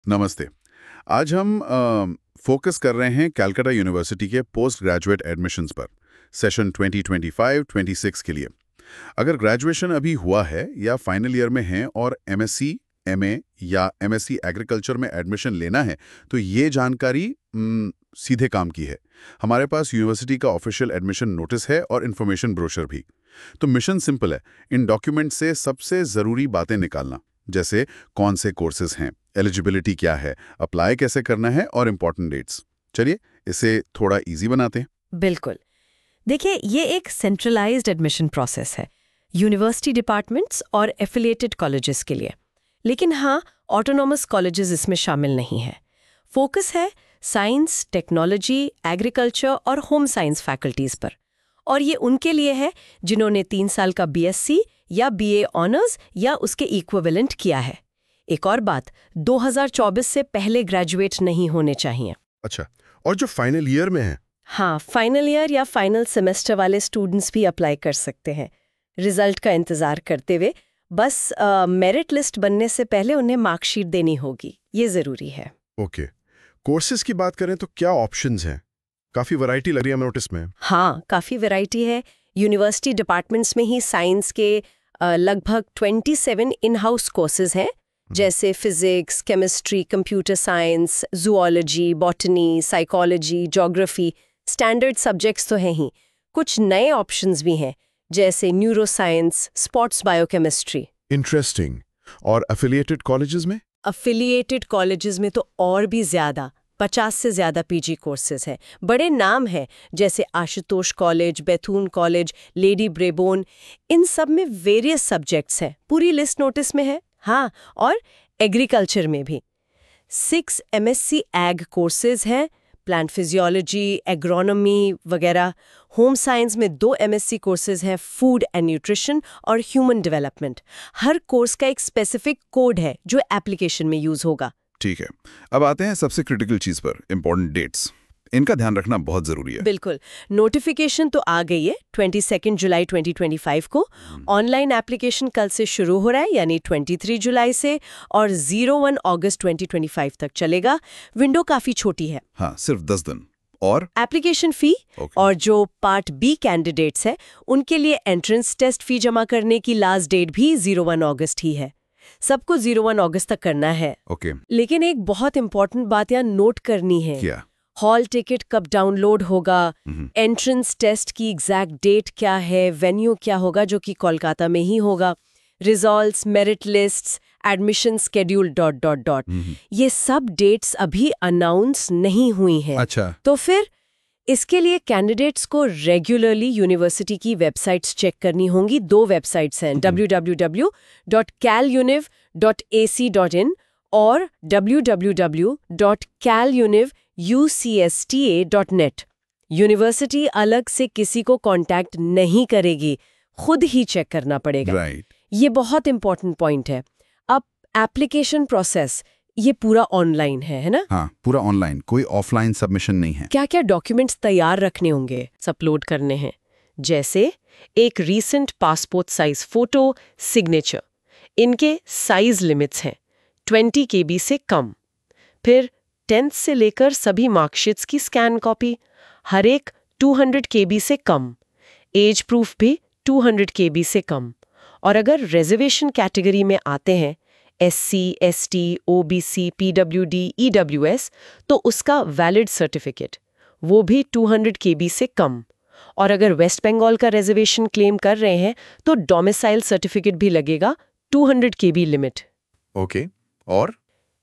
नमस्ते। आज हम फोकस कर रहे हैं कलकत्ता यूनिवर्सिटी के पोस्ट ग्रेजुएट एडमिशन्स पर, सेशन 2025-26 के लिए। अगर ग्रेजुएशन अभी हुआ है या फाइनल ईयर में हैं और एमएससी, एमए या एमएससी एग्रीकल्चर में एडमिशन लेना है, तो ये जानकारी सीधे काम की है। हमारे पास यूनिवर्सिटी का ऑफिशियल एडमिशन नोटिस है और इन्फॉर्मेशन ब्रोशर भी। तो मिशन सिंपल है, इन डॉक्यूमेंट से सबसे ज़रूरी बातें निकालना, जैसे कौन से कोर्सेज हैं, एलिजिबिलिटी क्या है, अप्लाई कैसे करना है और इम्पोर्टेंट डेट्स। चलिए इसे थोड़ा इजी बनाते हैं। बिल्कुल। देखिए, ये एक सेंट्रलाइज्ड एडमिशन प्रोसेस है यूनिवर्सिटी डिपार्टमेंट्स और एफिलिएटेड कॉलेजेस के लिए। लेकिन हाँ, ऑटोनॉमस कॉलेजेस इसमें शामिल नहीं है। फोकस है साइंस, टेक्नोलॉजी, एग्रीकल्चर और होम साइंस फैकल्टीज पर। और ये उनके लिए है जिन्होंने 3 साल का बीएससी या बीए ऑनर्स या उसके इक्विवेलेंट किया है। एक और बात, 2024 से पहले ग्रेजुएट नहीं होने चाहिए। अच्छा, और जो फाइनल ईयर में है? हाँ, फाइनल ईयर या फाइनल सेमेस्टर वाले स्टूडेंट्स भी अप्लाई कर सकते हैं। रिजल्ट का इंतजार करते हुए बस मेरिट लिस्ट बनने से पहले उन्हें मार्कशीट देनी होगी, ये जरूरी है। ओके। कोर्सेज की बात करें तो क्या ऑप्शंस हैं? काफी वैरायटी लग रही है नोटिस में। हाँ, काफ़ी वैरायटी है। यूनिवर्सिटी डिपार्टमेंट्स में ही साइंस के लगभग 27 इन हाउस कोर्सेज हैं, जैसे physics, chemistry, computer science, zoology, botany, psychology, geography. Standard subjects तो हैं ही। कुछ नए ऑप्शंस भी हैं, जैसे न्यूरोसाइंस, स्पोर्ट्स बायोकेमिस्ट्री। इंटरेस्टिंग। और एफिलिएटेड कॉलेजेस में? अफिलिएटेड कॉलेजेस में तो और भी ज़्यादा, 50 से ज़्यादा पीजी कोर्सेज हैं। बड़े नाम हैं, जैसे Ashutosh college, Bethune college, lady Brabourne. इन सब में वेरियस सब्जेक्ट्स हैं। पूरी लिस्ट नोटिस में है। हाँ, और एग्रीकल्चर में भी 6 एमएससी एग कोर्सेज हैं, प्लांट फिजियोलॉजी, एग्रोनॉमी वगैरह। होम साइंस में 2 एमएससी कोर्सेज हैं, फूड एंड न्यूट्रिशन और ह्यूमन डेवलपमेंट। हर कोर्स का एक स्पेसिफिक कोड है जो एप्लीकेशन में यूज होगा। ठीक है, अब आते हैं सबसे क्रिटिकल चीज पर, इम्पोर्टेंट डेट्स। इनका ध्यान रखना बहुत जरूरी है। बिल्कुल। नोटिफिकेशन तो आ गई है 22 जुलाई 2025 को। ऑनलाइन एप्लीकेशन कल से शुरू हो रहा है, यानी 23 जुलाई से, और 01 अगस्त 2025 तक चलेगा। विंडो काफी छोटी है। हाँ, सिर्फ 10 दिन। और एप्लीकेशन फी और जो पार्ट बी कैंडिडेट्स हैं उनके लिए एंट्रेंस टेस्ट फी जमा करने की लास्ट डेट भी 01 अगस्त ही है। सबको 01 अगस्त तक करना है। ओके। लेकिन एक बहुत इंपॉर्टेंट बात यहाँ नोट करनी है। क्या? हॉल टिकट कब डाउनलोड होगा, एंट्रेंस टेस्ट की एग्जैक्ट डेट क्या है, वेन्यू क्या होगा जो कि कोलकाता में ही होगा, results, merit lists, admission schedule ... ये सब डेट्स अभी अनाउंस नहीं हुई हैं। अच्छा। तो फिर इसके लिए कैंडिडेट्स को रेगुलरली यूनिवर्सिटी की वेबसाइट्स चेक करनी होंगी। 2 वेबसाइट्स हैं, www.caluniv.ac.in और www.caluniv.ucsta.net। यूनिवर्सिटी अलग से किसी को कांटेक्ट नहीं करेगी, खुद ही चेक करना पड़ेगा। राइट। ये बहुत इंपॉर्टेंट पॉइंट है। अब एप्लीकेशन प्रोसेस ये पूरा ऑनलाइन है ना? हाँ, पूरा ऑनलाइन, कोई ऑफलाइन सबमिशन नहीं है। क्या क्या डॉक्यूमेंट्स तैयार रखने होंगे, अपलोड करने हैं? जैसे एक recent passport size photo, signature. इनके साइज लिमिट्स हैं 20 KB से कम। फिर 10th से लेकर सभी मार्कशीट्स की स्कैन कॉपी, हर एक 200 KB से कम। एज प्रूफ भी 200 KB से कम। और अगर रिजर्वेशन कैटेगरी में आते हैं, SC, ST, OBC, PWD, EWS, तो उसका वैलिड सर्टिफिकेट, वो भी 200 KB से कम। और अगर वेस्ट बंगाल का रिजर्वेशन क्लेम कर रहे हैं तो डोमिसाइल सर्टिफिकेट भी लगेगा, 200 KB लिमिट। ओके। और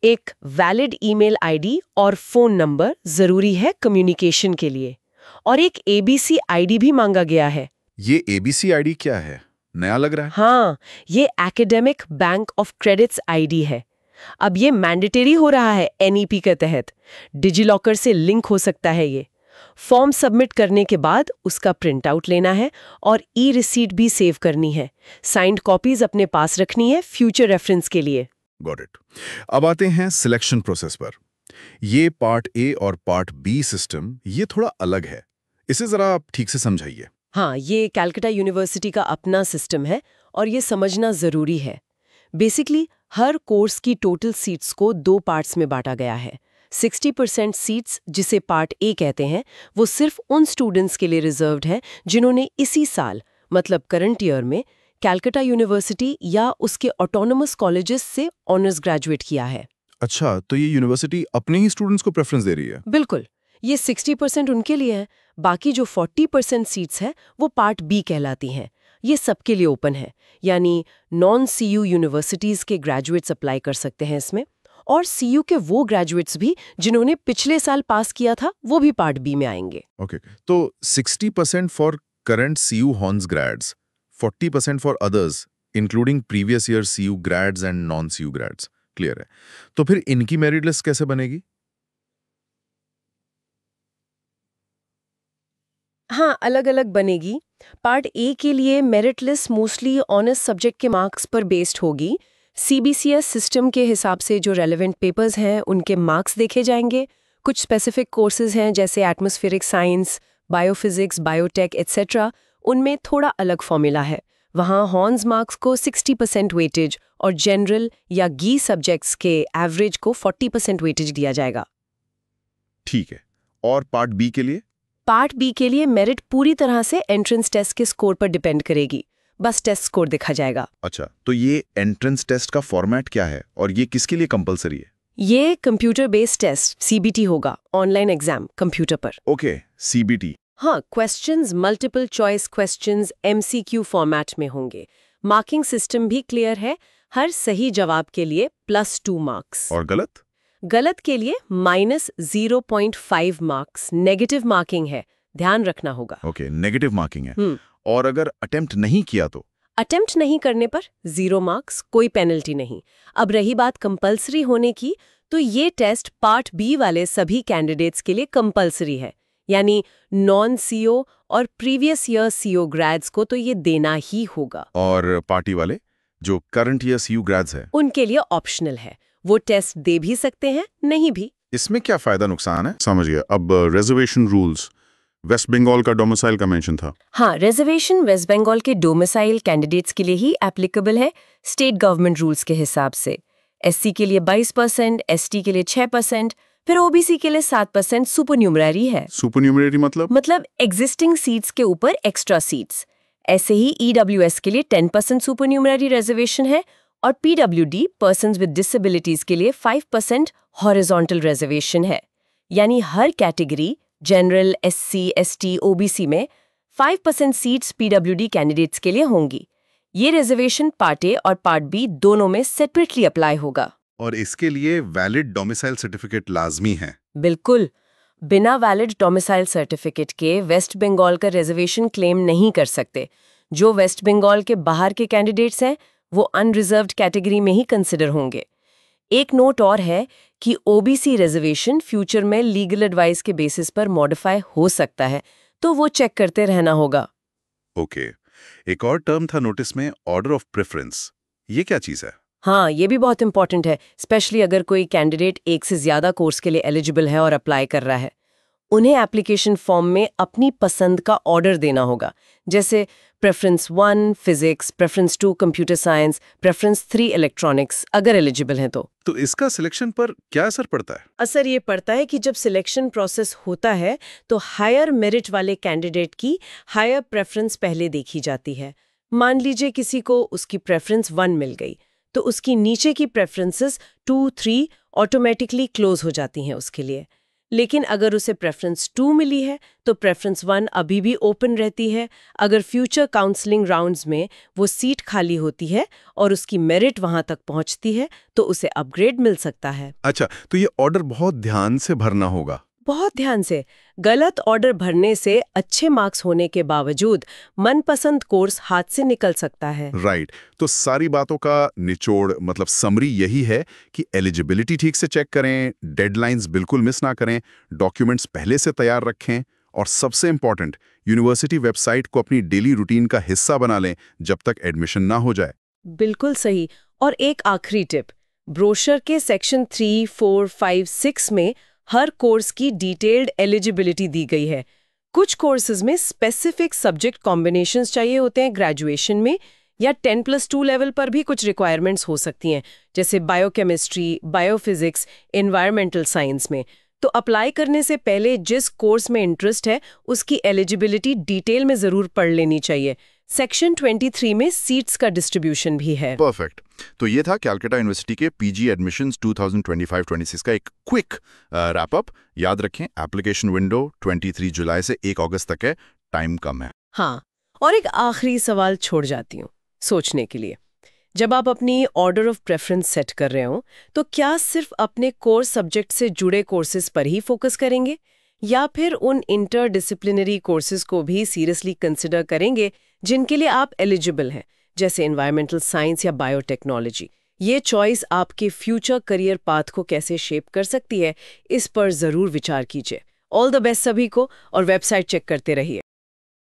एक वैलिड ईमेल आईडी और फोन नंबर जरूरी है कम्युनिकेशन के लिए। और एक ABC आईडी भी मांगा गया है। ये ABC आईडी क्या है? नया लग रहा है। हाँ, ये academic bank of credits ID है। अब ये मैंडेटरी हो रहा है NEP के तहत। डिजिलॉकर से लिंक हो सकता है ये। फॉर्म सबमिट करने के बाद उसका प्रिंट आउट लेना है और ई-रिसीट भी सेव करनी है। साइंड कॉपीज अपने पास रखनी है फ्यूचर रेफरेंस के लिए। Got it. अब आते हैं सिलेक्शन प्रोसेस पर। ये पार्ट ए और पार्ट बी सिस्टम, ये थोड़ा अलग है। इसे जरा आप ठीक से समझाइए। हाँ, ये कलकत्ता यूनिवर्सिटी का अपना सिस्टम है और ये समझना ज़रूरी है। बेसिकली हर कोर्स की टोटल सीट्स को 2 पार्ट्स में बांटा गया है। 60% सीट्स, जिसे पार्ट ए कहते हैं, वो सिर्फ उन स्टूडेंट्स के लिए रिजर्व्ड है जिन्होंने इसी साल, मतलब करंट ईयर में, कैलकाटा यूनिवर्सिटी या उसके ऑटोनोमस कॉलेजेस से ऑनर्स ग्रेजुएट किया है। अच्छा, तो ये यूनिवर्सिटी अपने ही स्टूडेंट्स को प्रेफरेंस दे रही है? बिल्कुल, ये 60% उनके लिए है। बाकी जो 40% सीट्स हैं वो पार्ट बी कहलाती हैं। ये सबके लिए ओपन है, यानी नॉन सीयू यूनिवर्सिटीज के ग्रेजुएट्स अप्लाई कर सकते हैं इसमें, और सीयू के वो ग्रेजुएट्स भी जिन्होंने पिछले साल पास किया था वो भी पार्ट बी में आएंगे। ओके, तो 60% for current CU horns grades, 40% for others including previous year CU grades and non CU grades. Clear है। तो फिर इनकी मेरिट लिस्ट कैसे बनेगी? हाँ, अलग अलग बनेगी। पार्ट ए के लिए merit list mostly honours subject के मार्क्स पर बेस्ड होगी। CBCS सिस्टम के हिसाब से जो रेलेवेंट पेपर्स हैं उनके मार्क्स देखे जाएंगे। कुछ स्पेसिफिक कोर्सेज हैं जैसे atmospheric science, biophysics, biotech etcetera, उनमें थोड़ा अलग फॉर्मूला है। वहाँ हॉर्न्स मार्क्स को 60% वेटेज और जनरल या गी सब्जेक्ट्स के एवरेज को 40% वेटेज दिया जाएगा। ठीक है। और पार्ट बी के लिए? पार्ट बी के लिए मेरिट पूरी तरह से एंट्रेंस टेस्ट के स्कोर पर डिपेंड करेगी। बस टेस्ट स्कोर देखा जाएगा। अच्छा, तो ये एंट्रेंस टेस्ट का फॉर्मेट क्या है और ये किसके लिए कंपलसरी है? ये कंप्यूटर बेस्ड टेस्ट CBT होगा, ऑनलाइन एग्जाम कंप्यूटर पर। Okay, CBT। हाँ, questions multiple choice questions MCQ format में होंगे। मार्किंग सिस्टम भी क्लियर है। हर सही जवाब के लिए +2 मार्क्स, और गलत? गलत के लिए -0.5 मार्क्स नेगेटिव मार्किंग है, ध्यान रखना होगा। ओके, नेगेटिव मार्किंग है। और अगर अटेम्प्ट नहीं किया तो? अटेम्प्ट नहीं करने पर 0 मार्क्स, कोई पेनल्टी नहीं। अब रही बात कंपलसरी होने की, तो ये टेस्ट पार्ट बी वाले सभी कैंडिडेट्स के लिए कंपलसरी है, यानी नॉन CO और प्रीवियस ईयर CO ग्रेड्स को तो ये देना ही होगा। और पार्टी वाले जो करंट ईयर CU ग्रेड्स है, उनके लिए ऑप्शनल है, वो टेस्ट दे भी सकते हैं, नहीं भी। इसमें क्या फायदा नुकसान है? समझ गया। अब रिजर्वेशन रूल्स, वेस्ट बंगाल का डोमिसाइल का मेंशन था। हाँ, रिजर्वेशन वेस्ट बंगाल के डोमिसाइल कैंडिडेट्स के लिए ही एप्लीकेबल है स्टेट गवर्नमेंट रूल्स के हिसाब से। SC के लिए 22%, ST के लिए 6%, फिर OBC के लिए 7% सुपरन्यूमररी है। सुपरन्यूमररी मतलब एग्जिस्टिंग सीट्स के ऊपर एक्स्ट्रा सीट्स। ऐसे ही EWS के लिए 10% सुपरन्यूमररी रिजर्वेशन है, और PWD पर्सन्स विद डिसेबिलिटीज के लिए 5% हॉरिजॉन्टल रिजर्वेशन है। यानी हर category general, SC, ST, OBC में 5% सीट्स PWD कैंडिडेट्स के लिए होंगी। ये रिजर्वेशन पार्ट ए और पार्ट बी दोनों में सेपरेटली अप्लाई होगा। और इसके लिए वैलिड डोमिसाइल सर्टिफिकेट लाजमी है? बिल्कुल, बिना वैलिड डोमिसाइल सर्टिफिकेट के वेस्ट बंगाल का रिजर्वेशन क्लेम नहीं कर सकते। जो वेस्ट बंगाल के बाहर के कैंडिडेट्स हैं वो अनरिजर्व्ड कैटेगरी में ही कंसिडर होंगे। एक नोट और है कि OBC रिजर्वेशन फ्यूचर में लीगल एडवाइस के बेसिस पर मॉडिफाई हो सकता है, तो वो चेक करते रहना होगा। ओके, एक और टर्म था नोटिस में, ऑर्डर ऑफ प्रेफरेंस। ये क्या चीज है? हाँ, ये भी बहुत इंपॉर्टेंट है, स्पेशली अगर कोई कैंडिडेट एक से ज्यादा कोर्स के लिए एलिजिबल है और अप्लाई कर रहा है। उन्हें एप्लीकेशन फॉर्म में अपनी पसंद का ऑर्डर देना होगा, जैसे preference 1 physics, preference 2 computer science, preference 3 electronics, अगर एलिजिबल हैं तो। तो इसका सिलेक्शन पर क्या असर पड़ता है? असर ये पड़ता है कि जब सिलेक्शन प्रोसेस होता है तो हायर मेरिट वाले कैंडिडेट की हायर प्रेफरेंस पहले देखी जाती है। मान लीजिए किसी को उसकी प्रेफरेंस 1 मिल गई, तो उसकी नीचे की प्रेफरेंसेस 2, 3 ऑटोमेटिकली क्लोज हो जाती हैं उसके लिए। लेकिन अगर उसे प्रेफरेंस 2 मिली है तो प्रेफरेंस 1 अभी भी ओपन रहती है। अगर फ्यूचर काउंसलिंग राउंड्स में वो सीट खाली होती है और उसकी मेरिट वहां तक पहुंचती है तो उसे अपग्रेड मिल सकता है। अच्छा, तो ये ऑर्डर बहुत ध्यान से भरना होगा? बहुत ध्यान से। गलत ऑर्डर भरने से अच्छे मार्क्स होने के बावजूद मनपसंद कोर्स हाथ से निकल सकता है। राइट। तो सारी बातों का निचोड़, मतलब समरी यही है कि एलिजिबिलिटी ठीक से चेक करें, डेडलाइंस बिल्कुल मिस ना करें, डॉक्यूमेंट्स पहले से तैयार रखें, और सबसे इंपॉर्टेंट, यूनिवर्सिटी वेबसाइट को अपनी डेली रूटीन का हिस्सा बना लें जब तक एडमिशन ना हो जाए। बिल्कुल सही। और एक आखिरी टिप, ब्रोशर के सेक्शन 3, 4, 5, 6 में हर कोर्स की डिटेल्ड एलिजिबिलिटी दी गई है। कुछ कोर्सेज में स्पेसिफिक सब्जेक्ट कॉम्बिनेशंस चाहिए होते हैं ग्रेजुएशन में, या 10+2 लेवल पर भी कुछ रिक्वायरमेंट्स हो सकती हैं, जैसे बायोकेमिस्ट्री, बायोफिजिक्स, एनवायरमेंटल साइंस में। तो अप्लाई करने से पहले जिस कोर्स में इंटरेस्ट है उसकी एलिजिबिलिटी डिटेल में ज़रूर पढ़ लेनी चाहिए। सेक्शन 23 में सीट्स का डिस्ट्रीब्यूशन भी है। परफेक्ट। तो ये था कैलकाटा यूनिवर्सिटी के पीजी एडमिशंस 2025-26 का एक क्विक रैप अप। याद रखें, एप्लीकेशन विंडो 23 जुलाई से 1 अगस्त तक है, टाइम कम है। हाँ, और एक आखिरी सवाल छोड़ जाती हूँ सोचने के लिए। जब आप अपनी ऑर्डर ऑफ प्रेफरेंस सेट कर रहे हो तो क्या सिर्फ अपने कोर्स सब्जेक्ट से जुड़े कोर्सेज पर ही फोकस करेंगे, या फिर उन इंटरडिसिप्लिनरी कोर्सेज को भी सीरियसली कंसिडर करेंगे जिनके लिए आप एलिजिबल हैं, जैसे एनवायरमेंटल साइंस या बायोटेक्नोलॉजी? ये चॉइस आपके फ्यूचर करियर पाथ को कैसे शेप कर सकती है, इस पर ज़रूर विचार कीजिए। ऑल द बेस्ट सभी को, और वेबसाइट चेक करते रहिए।